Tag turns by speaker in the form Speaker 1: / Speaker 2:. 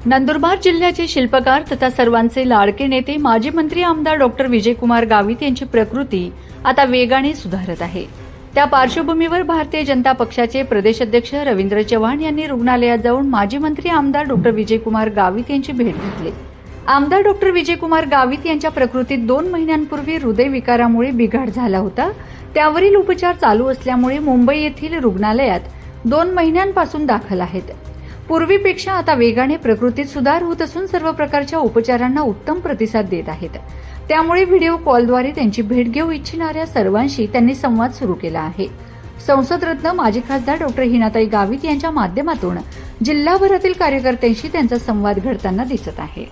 Speaker 1: नंदुरबार जिल्ह्याचे शिल्पकार तथा सर्वांचे लाडके नेते माजी मंत्री आमदार डॉक्टर विजयकुमार गावित यांची प्रकृती आता वेगाने सुधारत आहे। त्या पार्श्वभूमीवर भारतीय जनता पक्षाचे प्रदेशाध्यक्ष रवींद्र चव्हाण यांनी रुग्णालयात जाऊन माजी मंत्री आमदार डॉक्टर विजयकुमार गावित यांची भेट घेतली। आमदार डॉक्टर विजयकुमार गावित यांच्या प्रकृतीत 2 महिन्यांपूर्वी हृदयविकारामुळे बिघाड झाला होता। त्यावरील उपचार चालू असल्यामुळे मुंबई येथील रुग्णालयात 2 महिन्यांपासून दाखल आहेत। पूर्वीपेक्षा आता वेगाने प्रकृतीत सुधार होत असून सर्व प्रकारच्या उपचारांना उत्तम प्रतिसाद देत आहेत। त्यामुळे व्हिडिओ कॉलद्वारे त्यांची भेट घेऊ इच्छिणाऱ्या सर्वांशी त्यांनी संवाद सुरू केला आहे। संसदरत्न माजी खासदार डॉक्टर हिनाताई गावित यांच्या माध्यमातून जिल्हाभरातील कार्यकर्त्यांशी त्यांचा संवाद घडताना दिसत आहे।